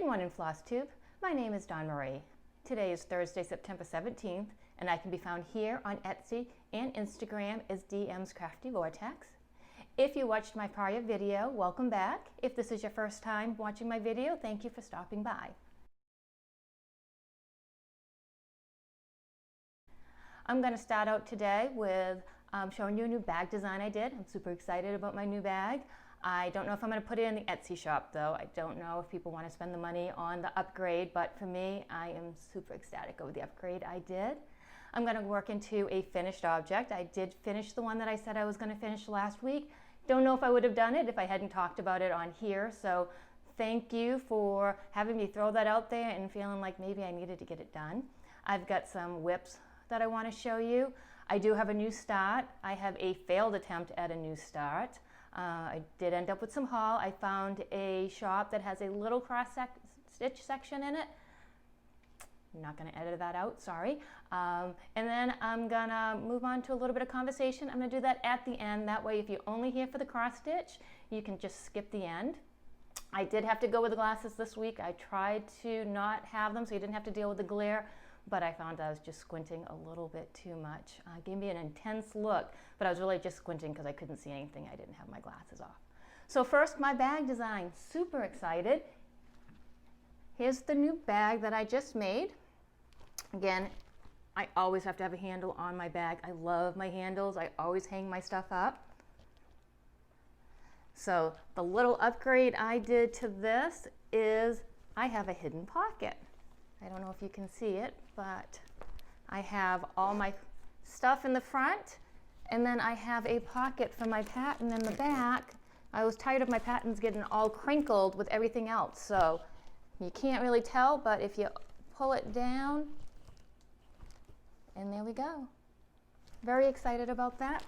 Good morning, Flosstube. My name is Dawn Marie. Today is Thursday, September 17th, and I can be found here on Etsy and Instagram as DMsCraftyVortex. If you watched my prior video, welcome back. If this is your first time watching my video, thank you for stopping by. I'm going to start out today with showing you a new bag design I did. I'm super excited about my new bag. I don't know if I'm going to put it in the Etsy shop though. I don't know if people want to spend the money on the upgrade, but for me, I am super ecstatic over the upgrade I did. I'm going to work into a finished object. I did finish the one that I said I was going to finish last week. Don't know if I would have done it if I hadn't talked about it on here, so thank you for having me throw that out there and feeling like maybe I needed to get it done. I've got some whips that I want to show you. I do have a new start. I have a failed attempt at a new start. I did end up with some haul. I found a shop that has a little cross-stitch section in it. I'm not going to edit that out, sorry. And then I'm going to move on to a little bit of conversation. I'm going to do that at the end. That way, if you're only here for the cross-stitch, you can just skip the end. I did have to go with the glasses this week. I tried to not have them so you didn't have to deal with the glare, but I found I was just squinting a little bit too much. It gave me an intense look, but I was really just squinting because I couldn't see anything. I didn't have my glasses off. So first, my bag design. Super excited. Here's the new bag that I just made. Again, I always have to have a handle on my bag. I love my handles. I always hang my stuff up. So the little upgrade I did to this is I have a hidden pocket. I don't know if you can see it, but I have all my stuff in the front, and then I have a pocket for my pattern in the back. I was tired of my patterns getting all crinkled with everything else, so you can't really tell, but if you pull it down, and there we go. Very excited about that.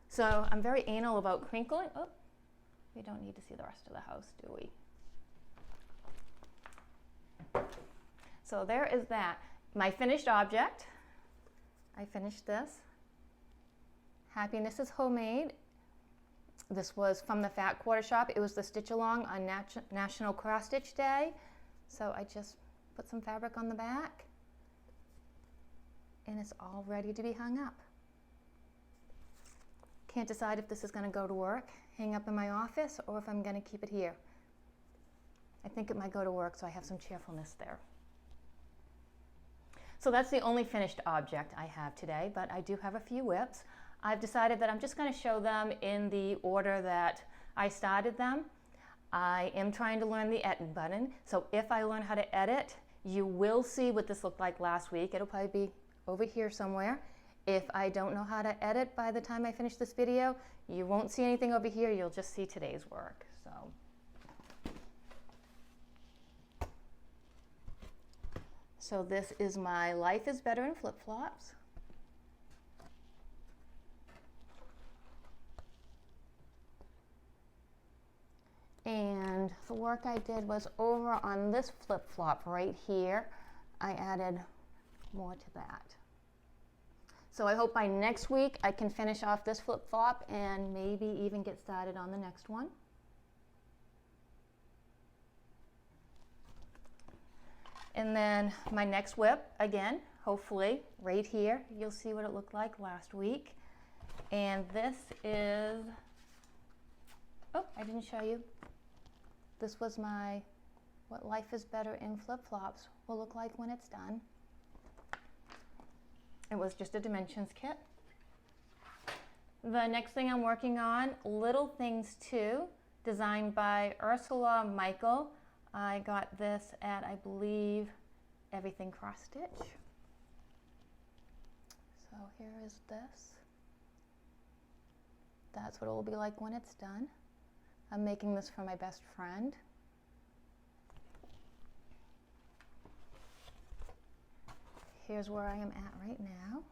So I'm very anal about crinkling. Oh, we don't need to see the rest of the house, do we? So there is that. My finished object. I finished this. Happiness is Homemade. This was from the Fat Quarter Shop. It was the stitch along on National Cross Stitch Day. So I just put some fabric on the back and it's all ready to be hung up. Can't decide if this is going to go to work, hang up in my office, or if I'm going to keep it here. I think it might go to work, so I have some cheerfulness there. So that's the only finished object I have today, but I do have a few whips. I've decided that I'm just going to show them in the order that I started them. I am trying to learn the edit button, so if I learn how to edit, you will see what this looked like last week. It'll probably be over here somewhere. If I don't know how to edit by the time I finish this video, you won't see anything over here, you'll just see today's work. So this is my Life is Better in flip-flops. And the work I did was over on this flip-flop right here. I added more to that. So I hope by next week I can finish off this flip-flop and maybe even get started on the next one. And then my next whip, again, hopefully right here, you'll see what it looked like last week. And this is, oh, I didn't show you. This was my, what Life is Better in flip-flops will look like when it's done. It was just a dimensions kit. The next thing I'm working on, Little Things Too, designed by Ursula Michael. I got this at, I believe, Everything Cross Stitch. So here is this. That's what it will be like when it's done. I'm making this for my best friend. Here's where I am at right now.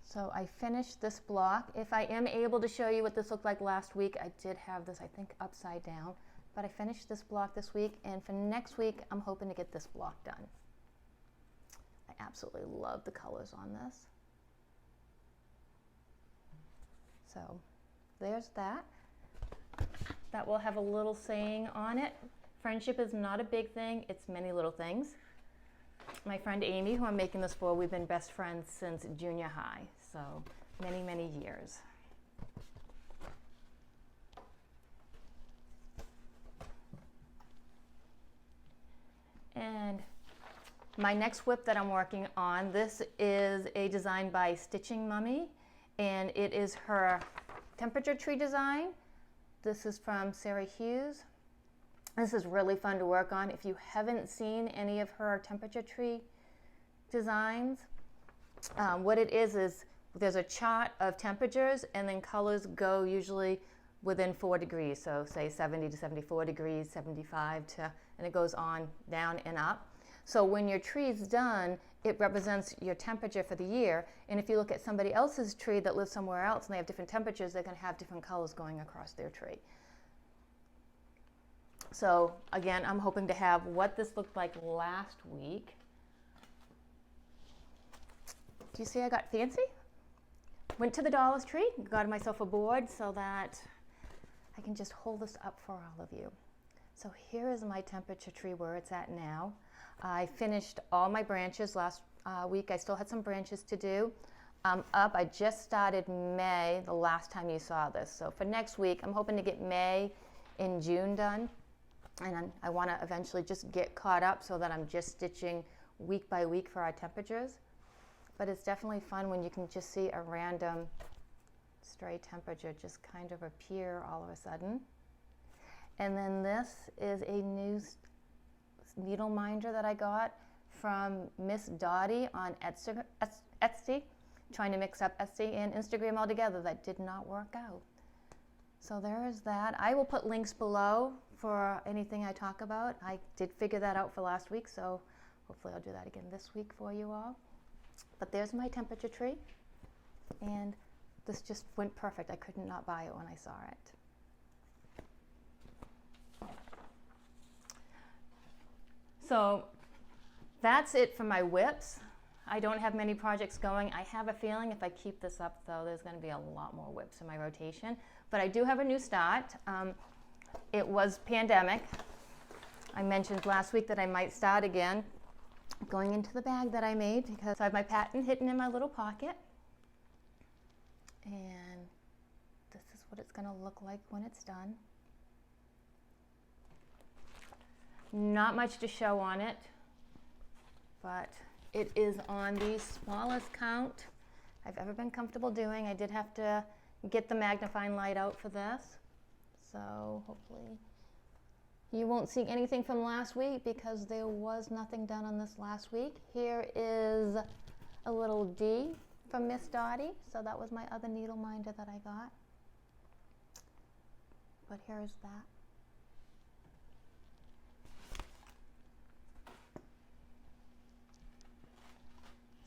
So I finished this block. If I am able to show you what this looked like last week, I did have this, I think, upside down. But I finished this block this week, and for next week, I'm hoping to get this block done. I absolutely love the colors on this. So there's that. that will have a little saying on it. Friendship is not a big thing, it's many little things. My friend Amy, who I'm making this for, we've been best friends since junior high, so many, many years. And my next whip that I'm working on, this is a design by Stitching Mummy, and it is her temperature tree design. This is from Sarah Hughes. This is really fun to work on. If you haven't seen any of her temperature tree designs, what it is there's a chart of temperatures, and then colors go usually within 4 degrees. So say 70 to 74 degrees, 75 to, and it goes on down and up. So when your tree is done, it represents your temperature for the year. And if you look at somebody else's tree that lives somewhere else and they have different temperatures, they're going to have different colors going across their tree. So again, I'm hoping to have what this looked like last week. Do you see I got fancy? Went to the Dollar Tree, got myself a board so that I can just hold this up for all of you. So here is my temperature tree where it's at now. I finished all my branches last week. I still had some branches to do. Up, I just started May the last time you saw this. So for next week, I'm hoping to get May and June done. And I want to eventually just get caught up so that I'm just stitching week by week for our temperatures. But it's definitely fun when you can just see a random stray temperature just kind of appear all of a sudden. And then this is a new needle minder that I got from Miss Dottie on Etsy, trying to mix up Etsy and Instagram all together. That did not work out. So there is that. I will put links below for anything I talk about. I did figure that out for last week, so hopefully I'll do that again this week for you all. But there's my temperature tree, and this just went perfect. I could not buy it when I saw it. So that's it for my whips. I don't have many projects going. I have a feeling if I keep this up, though, there's going to be a lot more whips in my rotation. But I do have a new start. It was pandemic. I mentioned last week that I might start again going into the bag that I made because I have my pattern hidden in my little pocket. And this is what it's going to look like when it's done. Not much to show on it, but it is on the smallest count I've ever been comfortable doing. I did have to get the magnifying light out for this, so hopefully you won't see anything from last week because there was nothing done on this last week. Here is a little D from Miss Dottie, so that was my other needle minder that I got. But here's that.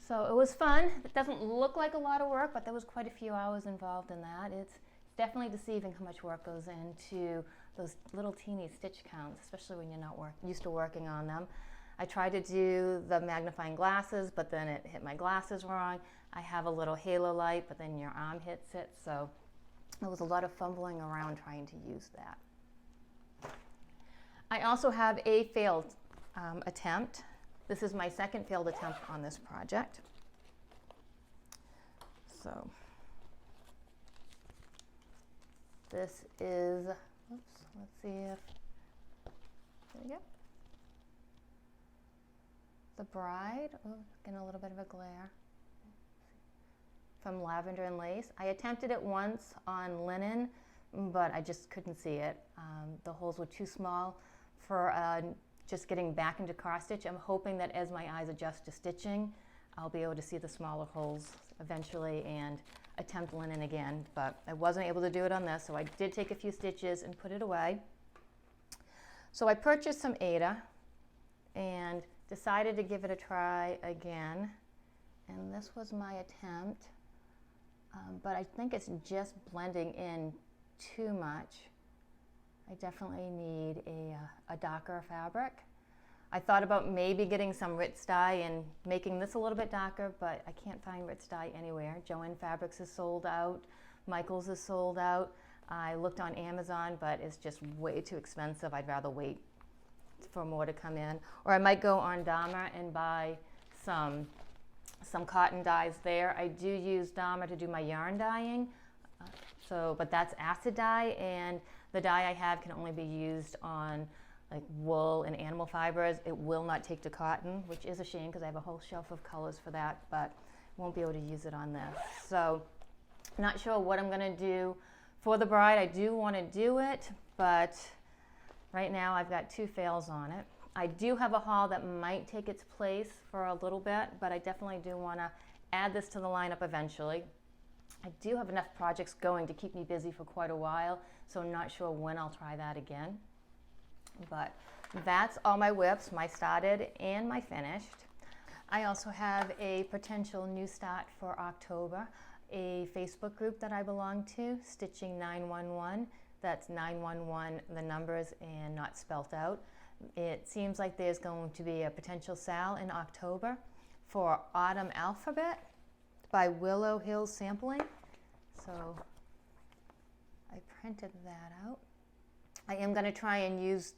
So it was fun. It doesn't look like a lot of work, but there was quite a few hours involved in that. It's definitely deceiving how much work goes into those little teeny stitch counts, especially when you're not used to working on them. I tried to do the magnifying glasses, but then it hit my glasses wrong. I have a little halo light, but then your arm hits it. So there was a lot of fumbling around trying to use that. I also have a failed attempt. This is my second failed attempt on this project. So this is, oops, let's see if, there we go. The Bride, oh, getting a little bit of a glare, from Lavender and Lace. I attempted it once on linen, but I just couldn't see it. The holes were too small for just getting back into cross stitch. I'm hoping that as my eyes adjust to stitching, I'll be able to see the smaller holes eventually and attempt linen again, but I wasn't able to do it on this, so I did take a few stitches and put it away. So I purchased some Aida and decided to give it a try again, and this was my attempt, but I think it's just blending in too much. I definitely need a darker fabric. I thought about maybe getting some Ritz dye and making this a little bit darker, but I can't find Ritz dye anywhere. Joann Fabrics is sold out. Michael's is sold out. I looked on Amazon, but it's just way too expensive. I'd rather wait for more to come in. Or I might go on Dharma and buy some cotton dyes there. I do use Dharma to do my yarn dyeing, but that's acid dye, and the dye I have can only be used on like wool and animal fibers. It will not take to cotton, which is a shame because I have a whole shelf of colors for that, but won't be able to use it on this. So not sure what I'm gonna do for the bride. I do want to do it, but right now I've got 2 fails on it. I do have a haul that might take its place for a little bit, but I definitely do want to add this to the lineup eventually. I do have enough projects going to keep me busy for quite a while, so I'm not sure when I'll try that again. But that's all my whips, my started and my finished. I also have a potential new start for October, a Facebook group that I belong to, Stitching 911. That's 911, the numbers, and not spelt out. It seems like there's going to be a potential sale in October for Autumn Alphabet by Willow Hill Sampling. So I printed that out. I am going to try and use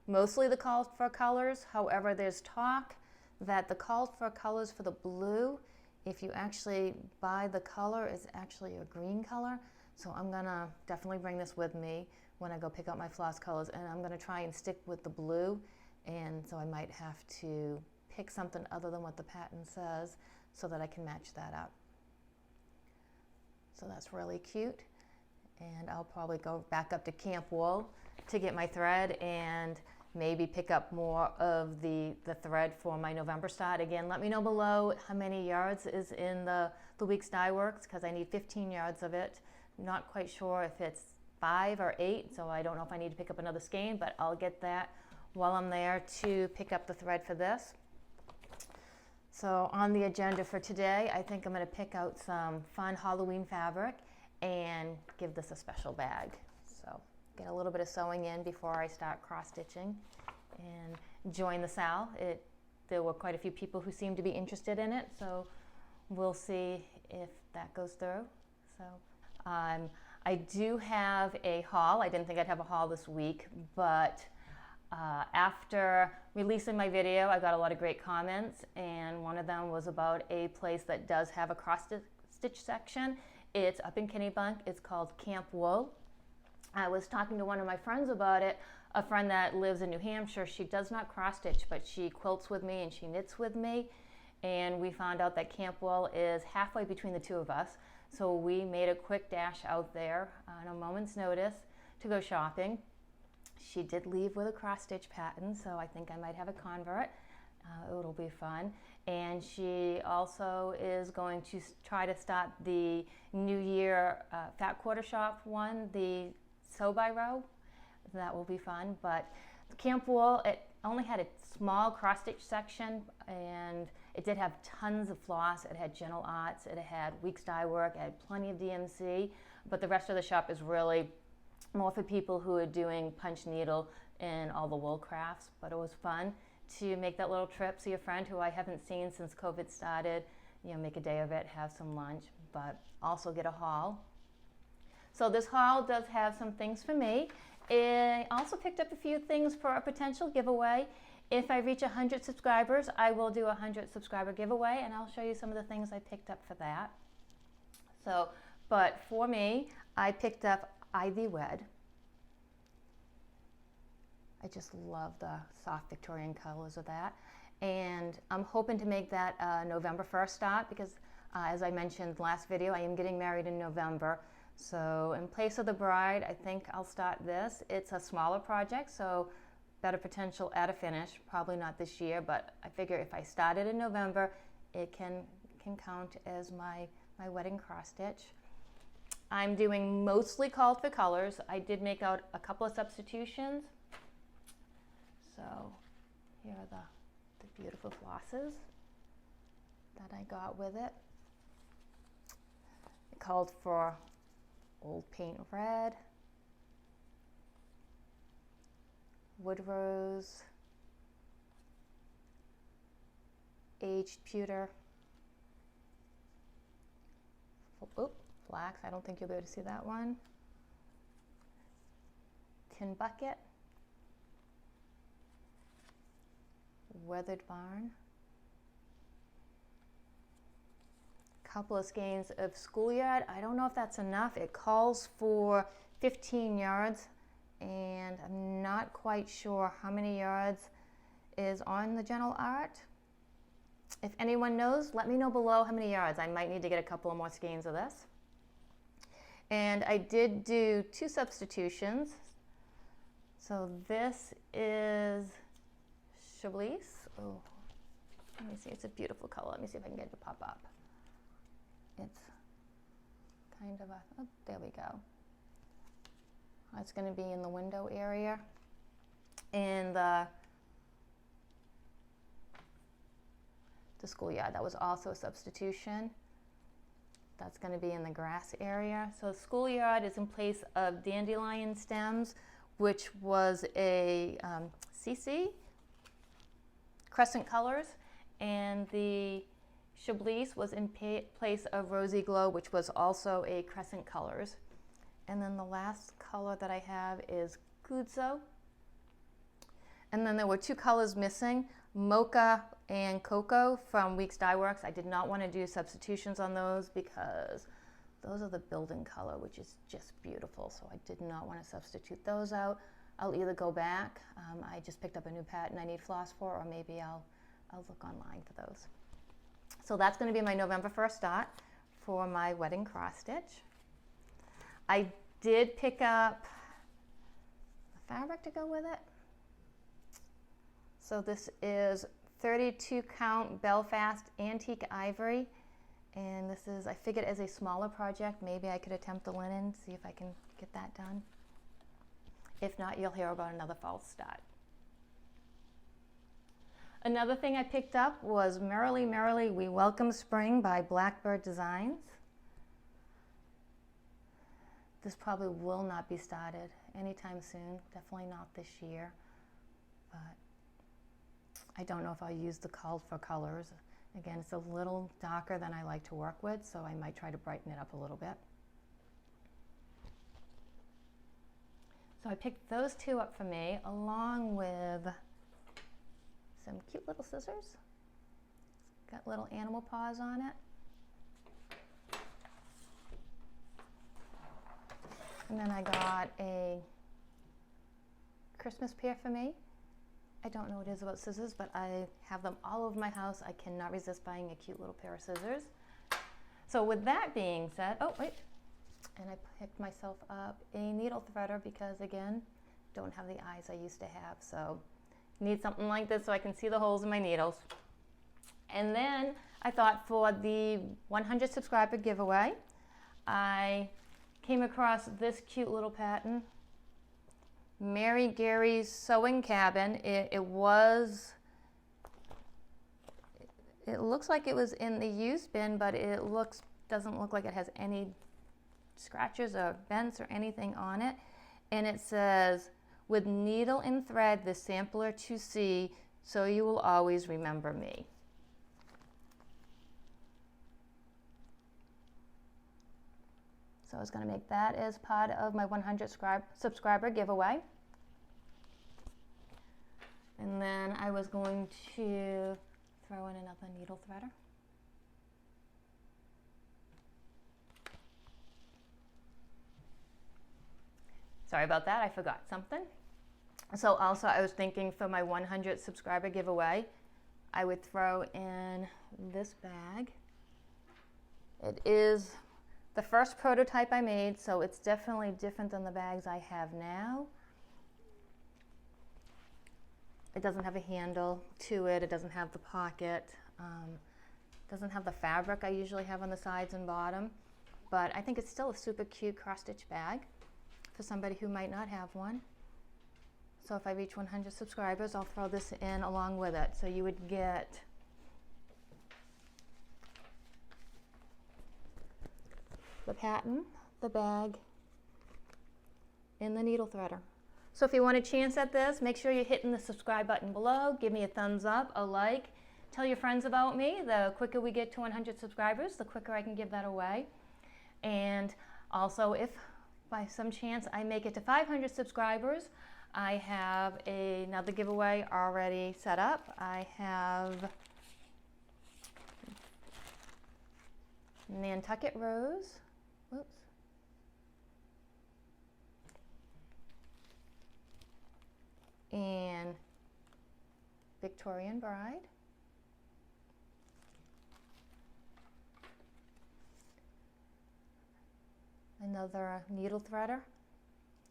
mostly the call for colors. However, there's talk that the call for colors for the blue, if you actually buy the color, is actually a green color. So I'm going to definitely bring this with me when I go pick up my floss colors, and I'm going to try and stick with the blue, and so I might have to pick something other than what the pattern says so that I can match that up. So that's really cute, and I'll probably go back up to Camp Wool to get my thread and maybe pick up more of the thread for my November start. Again, let me know below how many yards is in the week's dye works, because I need 15 yards of it. Not quite sure if it's 5 or 8, so I don't know if I need to pick up another skein, but I'll get that while I'm there to pick up the thread for this. So on the agenda for today, I think I'm going to pick out some fun Halloween fabric and give this a special bag. So get a little bit of sewing in before I start cross stitching and join the sale. There were quite a few people who seemed to be interested in it, so we'll see if that goes through. So I do have a haul. I didn't think I'd have a haul this week, but after releasing my video, I got a lot of great comments, and one of them was about a place that does have a cross stitch section. It's up in Kennebunk. It's called Camp Wool. I was talking to one of my friends about it, a friend that lives in New Hampshire. She does not cross stitch, but she quilts with me and she knits with me, and we found out that Camp Wool is halfway between the two of us. So we made a quick dash out there on a moment's notice to go shopping. She did leave with a cross stitch pattern, so I think I might have a convert. It'll be fun. And she also is going to try to start the New Year Fat Quarter Shop one, the Sew by Row. That will be fun. But Camp Wool, it only had a small cross stitch section, and it did have tons of floss. It had Gentle Arts, it had Weeks dye work, it had plenty of DMC, but the rest of the shop is really more for people who are doing punch needle and all the wool crafts. But it was fun to make that little trip, see a friend who I haven't seen since COVID started, make a day of it, have some lunch, but also get a haul. So this haul does have some things for me. I also picked up a few things for a potential giveaway. If I reach 100 subscribers, I will do a 100 subscriber giveaway, and I'll show you some of the things I picked up for that. So, but for me, I picked up Ivy Wed. I just love the soft Victorian colors of that. And I'm hoping to make that November 1st start because, as I mentioned last video, I am getting married in November. So in place of the bride, I think I'll start this. It's a smaller project, so better potential at a finish. Probably not this year, but I figure if I start it in November, it can count as my wedding cross stitch. I'm doing mostly called for colors. I did make out a couple of substitutions. So here are the beautiful flosses that I got with it. It called for Old Paint Red, Wood Rose, Aged Pewter, Flax, I don't think you'll be able to see that one, tin bucket, weathered barn, couple of skeins of schoolyard. I don't know if that's enough. It calls for 15 yards, and I'm not quite sure how many yards is on the general art. If anyone knows, let me know below how many yards. I might need to get a couple of more skeins of this. And I did do 2 substitutions. So this is Chablis. Oh, let me see, it's a beautiful color. Let me see if I can get it to pop up. It's kind of a, oh, there we go. It's going to be in the window area. In the schoolyard, that was also a substitution. That's going to be in the grass area. So schoolyard is in place of dandelion stems, which was a CC, crescent colors, and the Chablis was in place of Rosy Glow, which was also a crescent colors. And then the last color that I have is Guzzo. And then there were 2 colors missing, Mocha and Cocoa from Weeks Dye Works. I did not want to do substitutions on those because those are the building color, which is just beautiful. So I did not want to substitute those out. I'll either go back. I just picked up a new pattern I need floss for, or maybe I'll look online for those. So that's going to be my November 1st start for my wedding cross stitch. I did pick up the fabric to go with it. So this is 32 count Belfast antique ivory, and this is, I figured, as a smaller project, maybe I could attempt the linen, see if I can get that done. If not, you'll hear about another false start. Another thing I picked up was Merrily Merrily We Welcome Spring by Blackbird Designs. This probably will not be started anytime soon, definitely not this year, but I don't know if I'll use the call for colors. Again, it's a little darker than I like to work with, so I might try to brighten it up a little bit. So I picked those 2 up for me, along with some cute little scissors. It's got little animal paws on it. And then I got a Christmas pair for me. I don't know what it is about scissors, but I have them all over my house. I cannot resist buying a cute little pair of scissors. So with that being said, oh wait, and I picked myself up a needle threader because, again, don't have the eyes I used to have, so need something like this so I can see the holes in my needles. And then I thought, for the 100 subscriber giveaway, I came across this cute little pattern, Mary Gary's Sewing Cabin. It looks like it was in the used bin, but it doesn't look like it has any scratches or bends or anything on it. And it says, with needle and thread, the sampler to see, so you will always remember me. So I was going to make that as part of my 100 subscriber giveaway. And then I was going to throw in another needle threader. Sorry about that, I forgot something. So also I was thinking, for my 100 subscriber giveaway, I would throw in this bag. It is the first prototype I made, so it's definitely different than the bags I have now. It doesn't have a handle to it, it doesn't have the pocket, doesn't have the fabric I usually have on the sides and bottom, but I think it's still a super cute cross-stitch bag for somebody who might not have one. So if I reach 100 subscribers, I'll throw this in along with it. So you would get the pattern, the bag, and the needle threader. So if you want a chance at this, make sure you're hitting the subscribe button below. Give me a thumbs up, a like. Tell your friends about me. The quicker we get to 100 subscribers, the quicker I can give that away. And also, if by some chance I make it to 500 subscribers, I have another giveaway already set up. I have Nantucket Rose, whoops, and Victorian Bride. Another needle threader.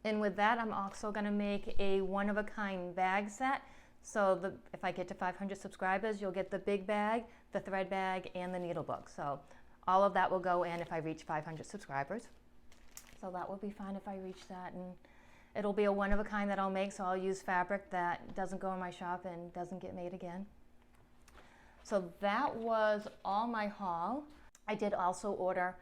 And with that, I'm also going to make a one-of-a-kind bag set. So if I get to 500 subscribers, you'll get the big bag, the thread bag, and the needle book. So all of that will go in if I reach 500 subscribers. So that will be fun if I reach that. And it'll be a one-of-a-kind that I'll make, so I'll use fabric that doesn't go in my shop and doesn't get made again. So that was all my haul. I did also order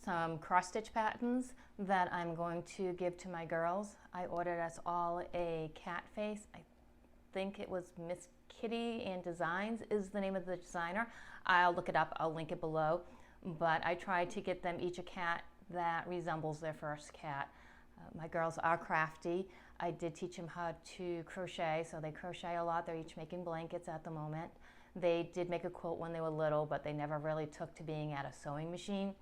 some cross-stitch patterns that I'm going to give to my girls. I ordered us all a cat face. I think it was Miss Kitty and Designs is the name of the designer. I'll look it up, I'll link it below. But I tried to get them each a cat that resembles their first cat. My girls are crafty. I did teach them how to crochet, so they crochet a lot. They're each making blankets at the moment. They did make a quilt when they were little, but they never really took to being at a sewing machine.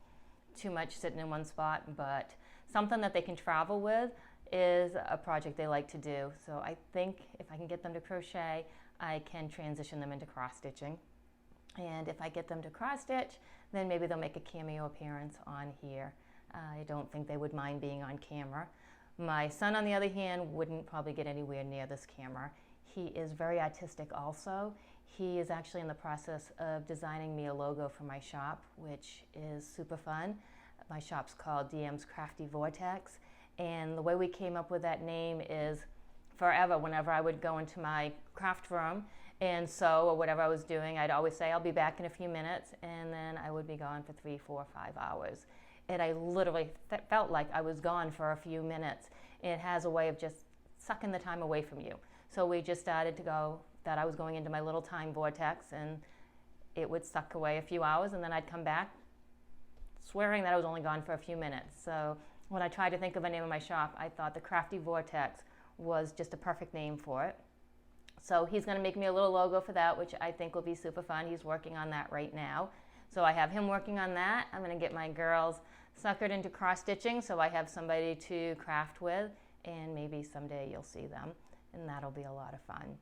Too much sitting in one spot, but something that they can travel with is a project they like to do. So I think if I can get them to crochet, I can transition them into cross-stitching. And if I get them to cross-stitch, then maybe they'll make a cameo appearance on here. I don't think they would mind being on camera. My son, on the other hand, wouldn't probably get anywhere near this camera. He is very artistic also. He is actually in the process of designing me a logo for my shop, which is super fun. My shop's called DMsCraftyVortex, and the way we came up with that name is forever, whenever I would go into my craft room and sew or whatever I was doing, I'd always say, I'll be back in a few minutes, and then I would be gone for 3, 4, 5 hours. And I literally felt like I was gone for a few minutes. It has a way of just sucking the time away from you. So we just started to go that I was going into my little time vortex, and it would suck away a few hours, and then I'd come back swearing that I was only gone for a few minutes. So when I tried to think of a name of my shop, I thought the Crafty Vortex was just a perfect name for it. So he's going to make me a little logo for that, which I think will be super fun. He's working on that right now. So I have him working on that. I'm going to get my girls suckered into cross-stitching, so I have somebody to craft with, and maybe someday you'll see them, and that'll be a lot of fun.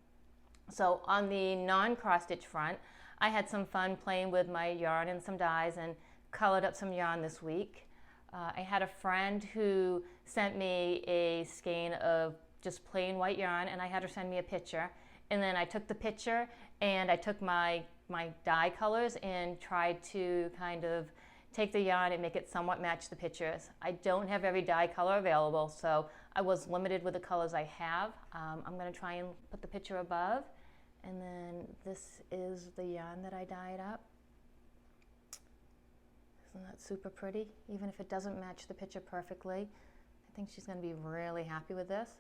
So on the non-cross-stitch front, I had some fun playing with my yarn and some dyes and colored up some yarn this week. I had a friend who sent me a skein of just plain white yarn, and I had her send me a picture. And then I took the picture and I took my dye colors and tried to kind of take the yarn and make it somewhat match the pictures. I don't have every dye color available, so I was limited with the colors I have. I'm going to try and put the picture above. And then this is the yarn that I dyed up. Isn't that super pretty? Even if it doesn't match the picture perfectly, I think she's going to be really happy with this.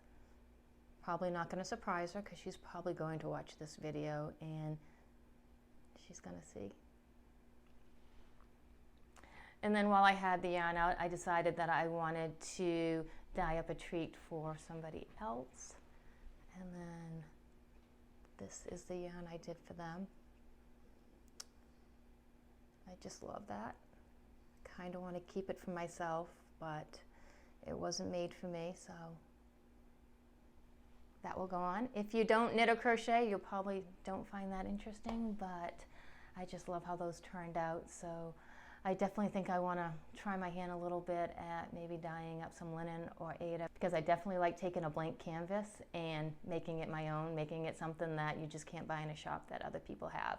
Probably not going to surprise her because she's probably going to watch this video and she's going to see. And then while I had the yarn out, I decided that I wanted to dye up a treat for somebody else. And then this is the yarn I did for them. I just love that. Kind of want to keep it for myself, but it wasn't made for me, so that will go on. If you don't knit or crochet, you probably don't find that interesting, but I just love how those turned out. So I definitely think I want to try my hand a little bit at maybe dyeing up some linen or Aida, because I definitely like taking a blank canvas and making it my own, making it something that you just can't buy in a shop that other people have.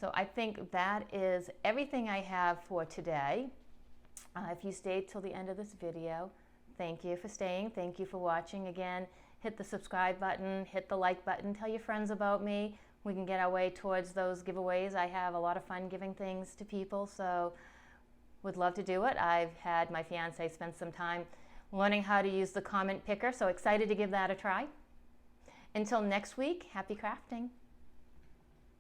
So I think that is everything I have for today. If you stayed till the end of this video, thank you for staying. Thank you for watching. Again, hit the subscribe button, hit the like button, tell your friends about me. We can get our way towards those giveaways. I have a lot of fun giving things to people, so would love to do it. I've had my fiance spend some time learning how to use the comment picker, so excited to give that a try. Until next week, happy crafting.